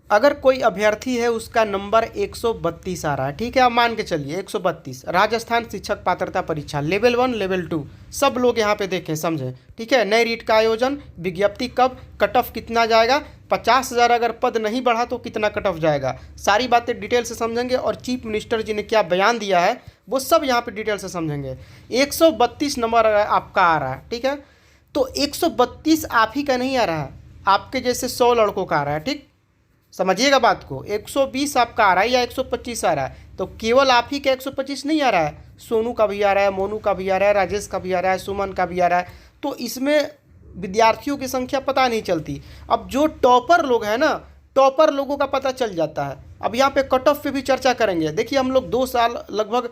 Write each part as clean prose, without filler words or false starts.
अगर कोई अभ्यर्थी है उसका नंबर 132 आ रहा है, ठीक है, आप मान के चलिए 132, राजस्थान शिक्षक पात्रता परीक्षा लेवल 1 लेवल 2 सब लोग यहाँ पे देखें समझें, ठीक है। नए रीट का आयोजन, विज्ञप्ति कब, कट ऑफ कितना जाएगा, 50,000 अगर पद नहीं बढ़ा तो कितना कट ऑफ जाएगा, सारी बातें डिटेल से समझेंगे। और चीफ मिनिस्टर जी ने क्या बयान दिया है वो सब यहाँ पे डिटेल से समझेंगे। 132 नंबर आपका आ रहा है, ठीक है, तो 132 आप ही का नहीं आ रहा है, आपके जैसे 100 लड़कों का आ रहा है, ठीक, समझिएगा बात को। 120 आपका आ रहा है या 125 आ रहा है, तो केवल आप ही का 125 नहीं आ रहा है, सोनू का भी आ रहा है, मोनू का भी आ रहा है, राजेश का भी आ रहा है, सुमन का भी आ रहा है। तो इसमें विद्यार्थियों की संख्या पता नहीं चलती। अब जो टॉपर लोग हैं ना, टॉपर लोगों का पता चल जाता है। अब यहाँ पे कट ऑफ पे भी चर्चा करेंगे। देखिए हम लोग 2 साल लगभग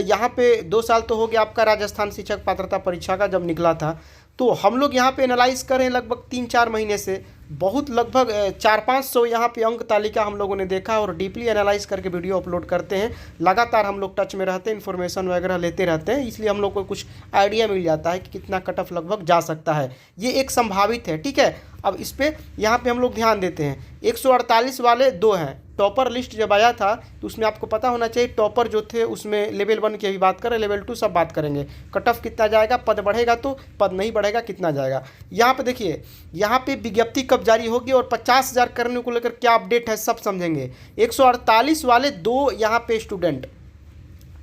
यहाँ पे 2 साल तो हो गया आपका राजस्थान शिक्षक पात्रता परीक्षा का जब निकला था, तो हम लोग यहाँ पे एनालाइज करें लगभग 3-4 महीने से, बहुत लगभग 400-500 यहाँ पे अंक तालिका हम लोगों ने देखा और डीपली एनालाइज करके वीडियो अपलोड करते हैं। लगातार हम लोग टच में रहते हैं, इन्फॉर्मेशन वगैरह लेते रहते हैं, इसलिए हम लोग को कुछ आइडिया मिल जाता है कि कितना कट ऑफ लगभग जा सकता है। ये एक संभावित है, ठीक है। अब इस पर यहाँ पे हम लोग ध्यान देते हैं। 148 वाले 2 हैं। टॉपर लिस्ट जब आया था तो उसमें आपको पता होना चाहिए, टॉपर जो थे उसमें लेवल 1 की अभी बात करें, लेवल 2 सब बात करेंगे। कट ऑफ कितना जाएगा, पद बढ़ेगा तो, पद नहीं बढ़ेगा कितना जाएगा। यहाँ पे देखिए, यहाँ पे विज्ञप्ति कब जारी होगी और 50,000 करने को लेकर क्या अपडेट है सब समझेंगे। 148 वाले 2 यहाँ पे स्टूडेंट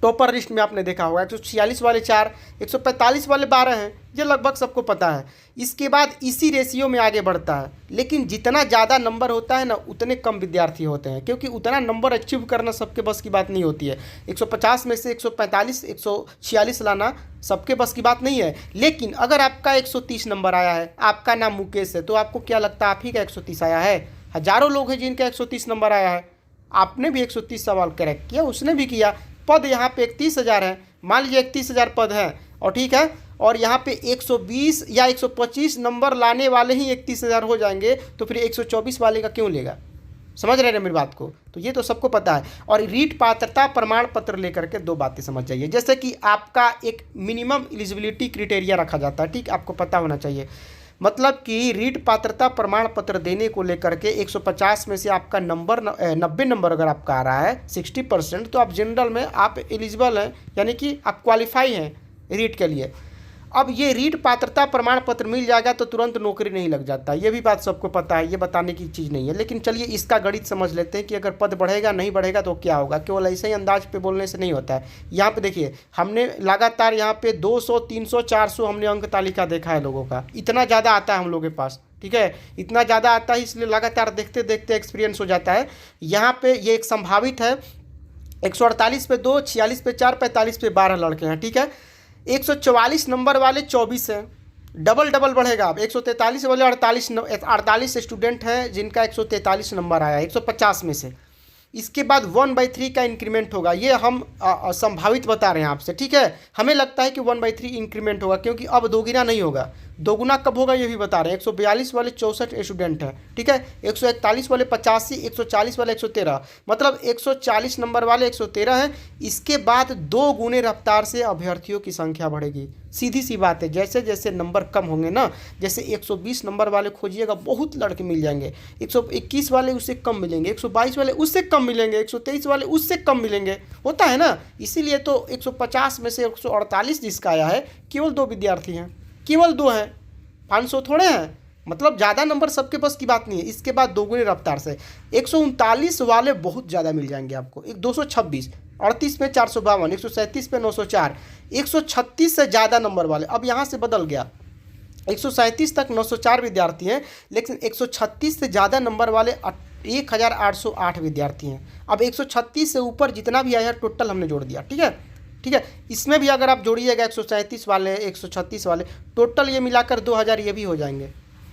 टॉपर लिस्ट में आपने देखा होगा, 146 वाले 4, 145 वाले 12 हैं, ये लगभग सबको पता है। इसके बाद इसी रेशियो में आगे बढ़ता है, लेकिन जितना ज़्यादा नंबर होता है ना उतने कम विद्यार्थी होते हैं, क्योंकि उतना नंबर अचीव करना सबके बस की बात नहीं होती है। 150 में से 145 146 लाना सबके बस की बात नहीं है। लेकिन अगर आपका 130 नंबर आया है, आपका नाम मुकेश है, तो आपको क्या लगता है आप ही का 130 आया है? हज़ारों लोग हैं जिनका 130 नंबर आया है, आपने भी 130 सवाल करेक्ट किया, उसने भी किया। पद यहाँ पे 31,000 है, मान लीजिए 31,000 पद हैं, और ठीक है, और यहाँ पे 120 या 125 नंबर लाने वाले ही 31,000 हो जाएंगे, तो फिर 124 वाले का क्यों लेगा? समझ रहे हैं मेरी बात को? तो ये तो सबको पता है। और रीट पात्रता प्रमाण पत्र लेकर के 2 बातें समझ जाइए। जैसे कि आपका एक मिनिमम एलिजिबिलिटी क्राइटेरिया रखा जाता है, ठीक, आपको पता होना चाहिए। मतलब कि रीट पात्रता प्रमाण पत्र देने को लेकर के 150 में से आपका नंबर 90 नंबर अगर आपका आ रहा है 60%, तो आप जनरल में आप एलिजिबल हैं, यानी कि आप क्वालिफाई हैं रीट के लिए। अब ये रीट पात्रता प्रमाण पत्र मिल जाएगा तो तुरंत नौकरी नहीं लग जाता, ये भी बात सबको पता है, ये बताने की चीज़ नहीं है। लेकिन चलिए इसका गणित समझ लेते हैं कि अगर पद बढ़ेगा नहीं बढ़ेगा तो क्या होगा। केवल ऐसे ही अंदाज पे बोलने से नहीं होता है। यहाँ पे देखिए, हमने लगातार यहाँ पे 200 300 400 हमने अंक तालिका देखा है लोगों का, इतना ज़्यादा आता है हम लोगों के पास, ठीक है, इतना ज़्यादा आता है, इसलिए लगातार देखते देखते एक्सपीरियंस हो जाता है। यहाँ पे ये एक संभावित है, 148 पे 2, 46 पे 4, 45 पे 12 लड़के हैं, ठीक है। 144 नंबर वाले 24 हैं, डबल डबल बढ़ेगा। अब 143 वाले 48 स्टूडेंट हैं जिनका 143 नंबर आया 150 में से। इसके बाद 1/3 का इंक्रीमेंट होगा, ये हम संभावित बता रहे हैं आपसे, ठीक है। हमें लगता है कि 1/3 इंक्रीमेंट होगा, क्योंकि अब दोगुना नहीं होगा। दोगुना कब होगा ये भी बता रहे हैं। 142 वाले 64 स्टूडेंट हैं, ठीक है, 141 वाले 85, 140 वाले 113, मतलब 140 नंबर वाले 113 हैं। इसके बाद 2 गुने रफ्तार से अभ्यर्थियों की संख्या बढ़ेगी। सीधी सी बात है, जैसे जैसे नंबर कम होंगे ना, जैसे 120 नंबर वाले खोजिएगा बहुत लड़के मिल जाएंगे, 121 वाले उससे कम मिलेंगे, 122 वाले उससे कम मिलेंगे, 123 वाले उससे कम मिलेंगे, होता है ना। इसीलिए तो 150 में से 148 जिसका आया है, केवल 2 विद्यार्थी हैं, केवल 2 हैं, 500 थोड़े हैं, मतलब ज़्यादा नंबर सबके पास की बात नहीं है। इसके बाद 2 गुने रफ्तार से 139 वाले बहुत ज़्यादा मिल जाएंगे आपको, 226, 38 पे 452, 137 पे 904, 136 से ज़्यादा नंबर वाले। अब यहाँ से बदल गया, 137 तक 904 विद्यार्थी हैं, लेकिन 136 से ज़्यादा नंबर वाले 1808 विद्यार्थी हैं। अब 136 से ऊपर जितना भी आया है टोटल हमने जोड़ दिया, ठीक है, ठीक है। इसमें भी अगर आप जोड़िएगा 137 वाले 136 वाले, टोटल ये मिलाकर 2000 ये भी हो जाएंगे,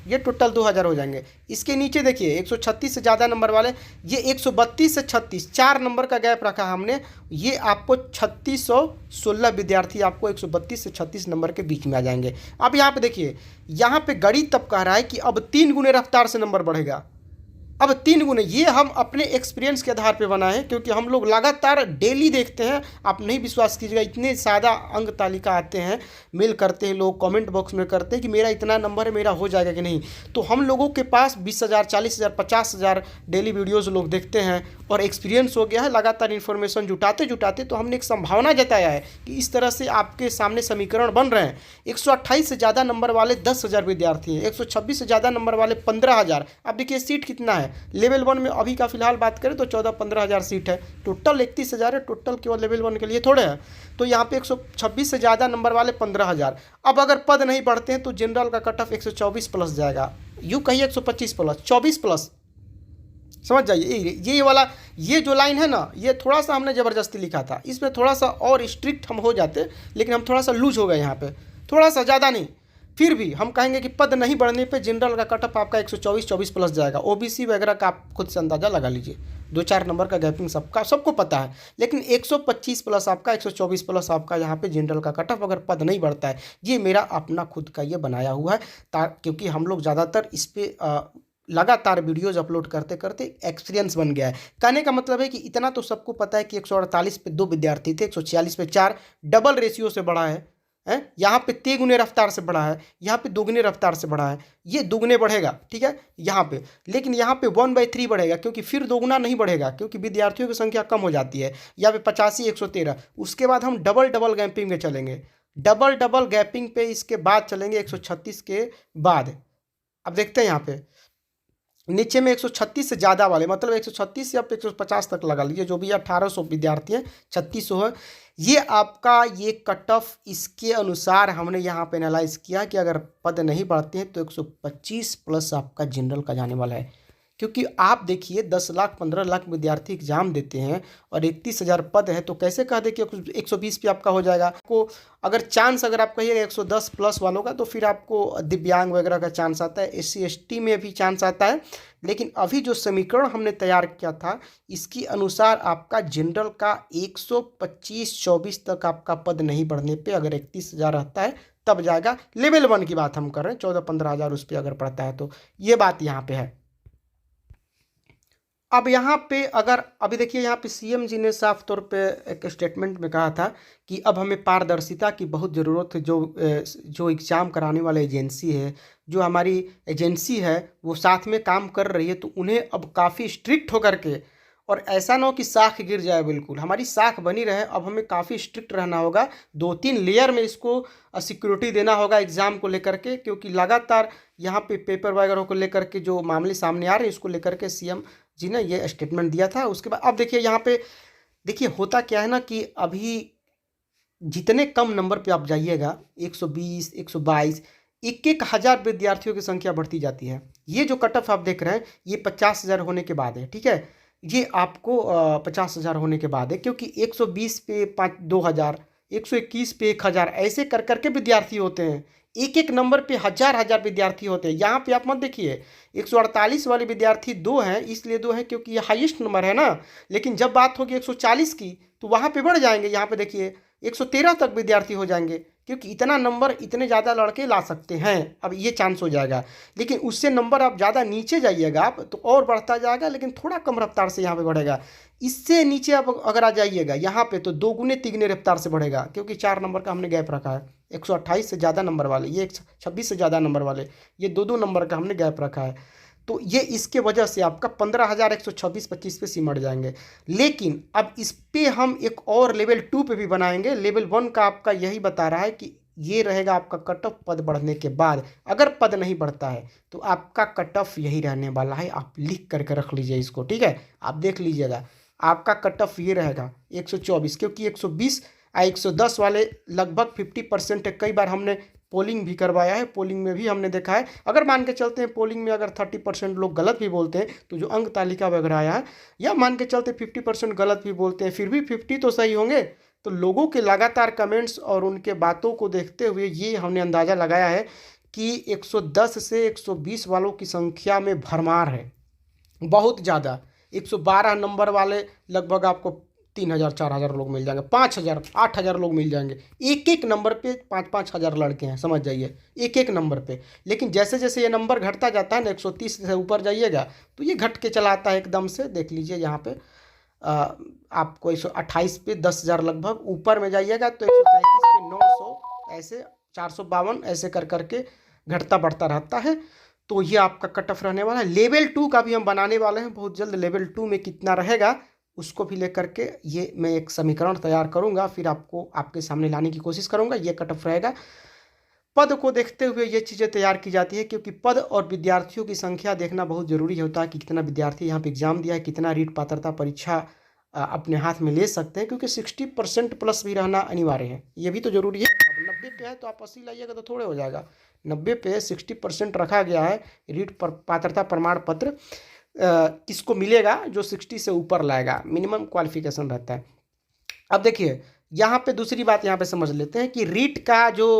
ये टोटल 2000 हो जाएंगे। इसके नीचे देखिए 136 से ज़्यादा नंबर वाले, ये 132 से 36, 4 नंबर का गैप रखा हमने, ये आपको 3616 विद्यार्थी आपको 132 से 36 नंबर के बीच में आ जाएंगे। अब यहाँ पे देखिए, यहाँ पे गणित तब कह रहा है कि अब 3 गुने रफ्तार से नंबर बढ़ेगा। अब 3 गुने, ये हम अपने एक्सपीरियंस के आधार पे बनाए हैं, क्योंकि हम लोग लगातार डेली देखते हैं। आप नहीं विश्वास कीजिएगा, इतने सादा अंक तालिका आते हैं, मेल करते हैं लोग, कमेंट बॉक्स में करते हैं कि मेरा इतना नंबर है, मेरा हो जाएगा कि नहीं। तो हम लोगों के पास 20,000, 40,000, 50,000 डेली वीडियोज़ लोग देखते हैं और एक्सपीरियंस हो गया है लगातार इन्फॉर्मेशन जुटाते जुटाते। तो हमने एक संभावना जताया है कि इस तरह से आपके सामने समीकरण बन रहे हैं। 128 से ज़्यादा नंबर वाले 10,000 विद्यार्थी हैं, 126 से ज़्यादा नंबर वाले 15,000। अब देखिए सीट कितना है लेवल 1 में, अभी का फिलहाल बात करें तो 14-15,000 सीट है, टोटल 31,000 है, टोटल केवल लेवल 1 के लिए थोड़े हैं। तो यहाँ पे 126 से ज़्यादा नंबर वाले 15,000। अब अगर पद नहीं बढ़ते हैं तो जनरल का कट ऑफ 124 प्लस जाएगा, यूँ कहिए 125 प्लस, 24 प्लस, समझ जाइए। ये वाला, ये जो लाइन है ना, ये थोड़ा सा हमने ज़बरदस्ती लिखा था, इसमें थोड़ा सा और स्ट्रिक्ट हम हो जाते, लेकिन हम थोड़ा सा लूज हो गए यहाँ पे, थोड़ा सा, ज़्यादा नहीं। फिर भी हम कहेंगे कि पद नहीं बढ़ने पे जनरल का कटअप आपका 124 प्लस जाएगा। ओबीसी वगैरह का आप खुद से अंदाज़ा लगा लीजिए, 2-4 नंबर का गैपिंग सबको पता है। लेकिन 125 प्लस आपका, 124 प्लस आपका यहाँ पे जनरल का कटअप अगर पद नहीं बढ़ता है। ये मेरा अपना खुद का ये बनाया हुआ है, क्योंकि हम लोग ज़्यादातर इस पर लगातार वीडियोज अपलोड करते करते एक्सपीरियंस बन गया है। कहने का मतलब है कि इतना तो सबको पता है कि 148 पे 2 विद्यार्थी थे, 146 पे 4, डबल रेशियो से बढ़ा है। यहाँ पे 3 गुने रफ्तार से बढ़ा है, यहाँ पे 2 गुने रफ्तार से बढ़ा है, ये 2 गुने बढ़ेगा, ठीक है यहाँ पे। लेकिन यहाँ पे 1/3 बढ़ेगा, क्योंकि फिर 2 गुना नहीं बढ़ेगा, क्योंकि विद्यार्थियों की संख्या कम हो जाती है। यहाँ पे 85, 113। उसके बाद हम डबल गैपिंग में चलेंगे, डबल गैपिंग पे इसके बाद चलेंगे 136 के बाद। अब देखते हैं यहाँ पे नीचे में 136 से ज़्यादा वाले, मतलब 136 से आप 150 तक लगा लीजिए, जो भी 1800 विद्यार्थी हैं, 3600 है। ये आपका ये कट ऑफ, इसके अनुसार हमने यहाँ पे एनालाइज किया कि अगर पद नहीं बढ़ते हैं तो 125 प्लस आपका जनरल का जाने वाला है। क्योंकि आप देखिए 10 लाख 15 लाख विद्यार्थी एग्जाम देते हैं और 31,000 पद है, तो कैसे कह दे कि 120 पे आपका हो जाएगा। आपको अगर चांस, अगर आप कहिएगा 110 प्लस वालों का, तो फिर आपको दिव्यांग वगैरह का चांस आता है, SC ST में भी चांस आता है। लेकिन अभी जो समीकरण हमने तैयार किया था, इसके अनुसार आपका जनरल का 125-24 तक आपका पद नहीं बढ़ने पे अगर 31,000 रहता है तब जाएगा। लेवल 1 की बात हम कर रहे हैं, 14-15,000 उस पर अगर पड़ता है, तो ये बात यहाँ पे है। अब यहाँ पे अगर अभी देखिए, यहाँ पे CM जी ने साफ तौर पे एक स्टेटमेंट में कहा था कि अब हमें पारदर्शिता की बहुत ज़रूरत है। जो एग्ज़ाम कराने वाला एजेंसी है, जो हमारी एजेंसी है, वो साथ में काम कर रही है, तो उन्हें अब काफ़ी स्ट्रिक्ट होकर के, और ऐसा ना हो कि साख गिर जाए, बिल्कुल हमारी साख बनी रहे। अब हमें काफ़ी स्ट्रिक्ट रहना होगा, 2-3 लेयर में इसको सिक्योरिटी देना होगा एग्ज़ाम को लेकर के, क्योंकि लगातार यहाँ पे पेपर वगैरह को लेकर के जो मामले सामने आ रहे हैं, इसको लेकर के CM जी ने ये स्टेटमेंट दिया था। उसके बाद अब देखिए यहाँ पे, देखिए होता क्या है ना कि अभी जितने कम नंबर पे आप जाइएगा, 120, 122, 1,000 विद्यार्थियों की संख्या बढ़ती जाती है। ये जो कट ऑफ आप देख रहे हैं, ये 50,000 होने के बाद है, ठीक है। ये आपको 50,000 होने के बाद है, क्योंकि 120 पे 2,000, 121 पे 1,000, ऐसे कर करके विद्यार्थी होते हैं। एक नंबर पे हजार विद्यार्थी होते हैं। यहाँ पे आप मत देखिए, 148 वाले विद्यार्थी 2 हैं, इसलिए 2 हैं क्योंकि ये हाईएस्ट नंबर है ना। लेकिन जब बात होगी 140 की, तो वहाँ पे बढ़ जाएंगे। यहाँ पे देखिए 113 तक विद्यार्थी हो जाएंगे, क्योंकि इतना नंबर इतने ज़्यादा लड़के ला सकते हैं, अब ये चांस हो जाएगा। लेकिन उससे नंबर आप ज़्यादा नीचे जाइएगा आप, तो और बढ़ता जाएगा, लेकिन थोड़ा कम रफ्तार से यहाँ पे बढ़ेगा। इससे नीचे आप अगर आ जाइएगा यहाँ पे, तो 2 गुने 3 गुने रफ्तार से बढ़ेगा, क्योंकि 4 नंबर का हमने गैप रखा है। 128 से ज़्यादा नंबर वाले, ये 126 से ज़्यादा नंबर वाले, ये 2-2 नंबर का हमने गैप रखा है। तो ये इसके वजह से आपका 15,126-25 पे सिमट जाएंगे। लेकिन अब इस पे हम एक और लेवल 2 पे भी बनाएंगे। लेवल 1 का आपका यही बता रहा है कि ये रहेगा आपका कट ऑफ पद बढ़ने के बाद। अगर पद नहीं बढ़ता है तो आपका कट ऑफ यही रहने वाला है। आप लिख करके रख लीजिए इसको, ठीक है। आप देख लीजिएगा, आपका कट ऑफ ये रहेगा 124, क्योंकि 120 या 110 वाले लगभग 50% है। कई बार हमने पोलिंग भी करवाया है, पोलिंग में भी हमने देखा है। अगर मान के चलते हैं पोलिंग में अगर 30% लोग गलत भी बोलते हैं, तो जो अंक तालिका वगैरह आया है, या मान के चलते 50% गलत भी बोलते हैं, फिर भी 50 तो सही होंगे। तो लोगों के लगातार कमेंट्स और उनके बातों को देखते हुए ये हमने अंदाज़ा लगाया है कि 110 से 120 वालों की संख्या में भरमार है, बहुत ज़्यादा। 112 नंबर वाले लगभग आपको 3,000 4,000 लोग मिल जाएंगे, 5,000 8,000 लोग मिल जाएंगे। एक एक नंबर पे 5-5 हज़ार लड़के हैं, समझ जाइए, एक एक नंबर पे। लेकिन जैसे जैसे ये नंबर घटता जाता है ना, 130 से ऊपर जाइएगा तो ये घट के चला आता है एकदम से। देख लीजिए यहाँ पे आपको 128 पे 10,000 लगभग, ऊपर में जाइएगा तो 137 पे 900, ऐसे 452 ऐसे कर करके घटता बढ़ता रहता है। तो ये आपका कट ऑफ रहने वाला है। लेवल 2 का भी हम बनाने वाले हैं बहुत जल्द। लेवल 2 में कितना रहेगा उसको भी लेकर के ये मैं एक समीकरण तैयार करूंगा, फिर आपको आपके सामने लाने की कोशिश करूंगा। ये कट ऑफ रहेगा। पद को देखते हुए ये चीज़ें तैयार की जाती है, क्योंकि पद और विद्यार्थियों की संख्या देखना बहुत ज़रूरी होता है कि कितना विद्यार्थी यहाँ पे एग्जाम दिया है, कितना रीट पात्रता परीक्षा अपने हाथ में ले सकते हैं, क्योंकि 60% प्लस भी रहना अनिवार्य है, ये भी तो जरूरी है। अब 90 पे है तो आप 80 लाइएगा तो थोड़े हो जाएगा। 90 पे 60% रखा गया है। रीट पात्रता प्रमाण पत्र किसको मिलेगा? जो 60 से ऊपर लाएगा, मिनिमम क्वालिफिकेशन रहता है। अब देखिए यहाँ पे दूसरी बात यहाँ पे समझ लेते हैं कि रीट का जो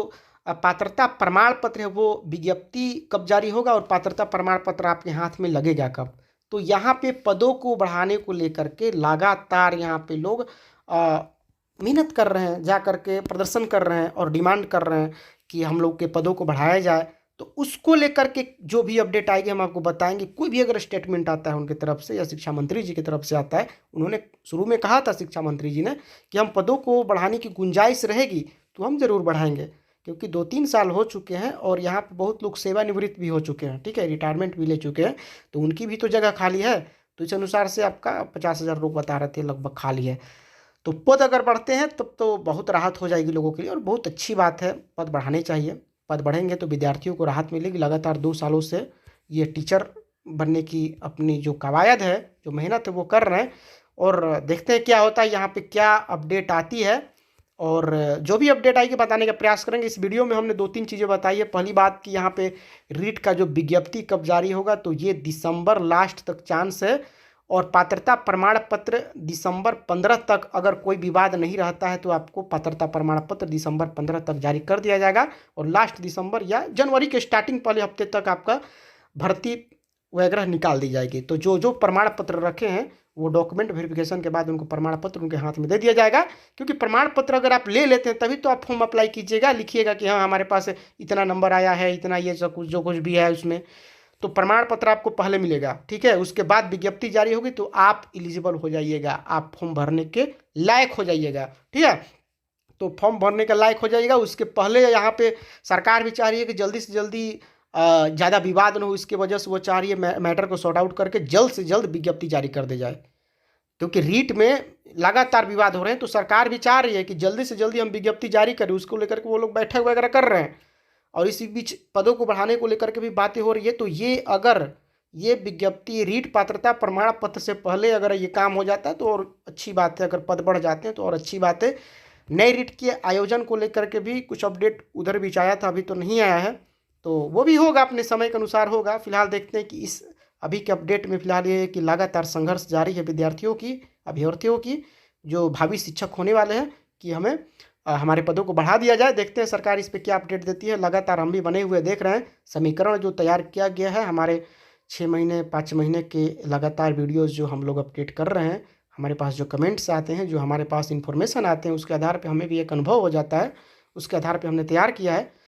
पात्रता प्रमाण पत्र है वो विज्ञप्ति कब जारी होगा और पात्रता प्रमाण पत्र आपके हाथ में लगेगा कब। तो यहाँ पे पदों को बढ़ाने को लेकर के लगातार यहाँ पे लोग मेहनत कर रहे हैं, जा करके प्रदर्शन कर रहे हैं और डिमांड कर रहे हैं कि हम लोग के पदों को बढ़ाया जाए। तो उसको लेकर के जो भी अपडेट आएगी हम आपको बताएंगे। कोई भी अगर स्टेटमेंट आता है उनकी तरफ से या शिक्षा मंत्री जी की तरफ से आता है, उन्होंने शुरू में कहा था शिक्षा मंत्री जी ने कि हम पदों को बढ़ाने की गुंजाइश रहेगी तो हम ज़रूर बढ़ाएंगे, क्योंकि 2-3 साल हो चुके हैं और यहाँ पे बहुत लोग सेवानिवृत्त भी हो चुके हैं, ठीक है, रिटायरमेंट भी ले चुके हैं, तो उनकी भी तो जगह खाली है। तो इस अनुसार से आपका 50,000 लोग बता रहे थे लगभग खाली है। तो पद अगर बढ़ते हैं तब तो बहुत राहत हो जाएगी लोगों के लिए और बहुत अच्छी बात है। पद बढ़ाने चाहिए, पद बढ़ेंगे तो विद्यार्थियों को राहत मिलेगी। लगातार 2 सालों से ये टीचर बनने की अपनी जो कवायद है, जो मेहनत है वो कर रहे हैं, और देखते हैं क्या होता है, यहाँ पे क्या अपडेट आती है। और जो भी अपडेट आएगी बताने का प्रयास करेंगे। इस वीडियो में हमने 2-3 चीज़ें बताई है। पहली बात कि यहाँ पे रीट का जो विज्ञप्ति कब जारी होगा तो ये दिसंबर लास्ट तक चांस है, और पात्रता प्रमाण पत्र दिसंबर 15 तक, अगर कोई विवाद नहीं रहता है तो आपको पात्रता प्रमाण पत्र दिसंबर 15 तक जारी कर दिया जाएगा, और लास्ट दिसंबर या जनवरी के स्टार्टिंग पहले हफ्ते तक आपका भर्ती वगैरह निकाल दी जाएगी। तो जो जो प्रमाण पत्र रखे हैं वो डॉक्यूमेंट वेरिफिकेशन के बाद उनको प्रमाण पत्र उनके हाथ में दे दिया जाएगा, क्योंकि प्रमाण पत्र अगर आप ले लेते हैं तभी तो आप फॉर्म अप्लाई कीजिएगा, लिखिएगा कि हाँ हमारे पास इतना नंबर आया है, इतना ये सब कुछ जो कुछ भी है उसमें, तो प्रमाण पत्र आपको पहले मिलेगा, ठीक है। उसके बाद विज्ञप्ति जारी होगी तो आप एलिजिबल हो जाइएगा, आप फॉर्म भरने के लायक हो जाइएगा, ठीक है। तो फॉर्म भरने के लायक हो जाइएगा। उसके पहले यहाँ पे सरकार भी चाह रही है कि जल्दी से जल्दी ज़्यादा विवाद न हो, इसके वजह से वो चाह रही है मैटर को सॉर्ट आउट करके जल्द से जल्द विज्ञप्ति जारी कर दी जाए, क्योंकि रीट में लगातार विवाद हो रहे हैं। तो सरकार भी चाह रही है कि जल्दी से जल्दी हम विज्ञप्ति जारी करें, उसको लेकर के वो लोग बैठक वगैरह कर रहे हैं, और इसी बीच पदों को बढ़ाने को लेकर के भी बातें हो रही है। तो ये अगर ये विज्ञप्ति रीट पात्रता प्रमाण पत्र से पहले अगर ये काम हो जाता है तो और अच्छी बात है, अगर पद बढ़ जाते हैं तो और अच्छी बात है। नए रीट के आयोजन को लेकर के भी कुछ अपडेट उधर भी आया था, अभी तो नहीं आया है, तो वो भी होगा, अपने समय के अनुसार होगा। फिलहाल देखते हैं कि इस अभी के अपडेट में फिलहाल ये है कि लगातार संघर्ष जारी है विद्यार्थियों की, अभ्यर्थियों की, जो भावी शिक्षक होने वाले हैं, कि हमें हमारे पदों को बढ़ा दिया जाए। देखते हैं सरकार इस पर क्या अपडेट देती है। लगातार हम भी बने हुए देख रहे हैं, समीकरण जो तैयार किया गया है, हमारे 6 महीने 5 महीने के लगातार वीडियोज़ जो हम लोग अपडेट कर रहे हैं, हमारे पास जो कमेंट्स आते हैं, जो हमारे पास इन्फॉर्मेशन आते हैं, उसके आधार पर हमें भी एक अनुभव हो जाता है, उसके आधार पर हमने तैयार किया है।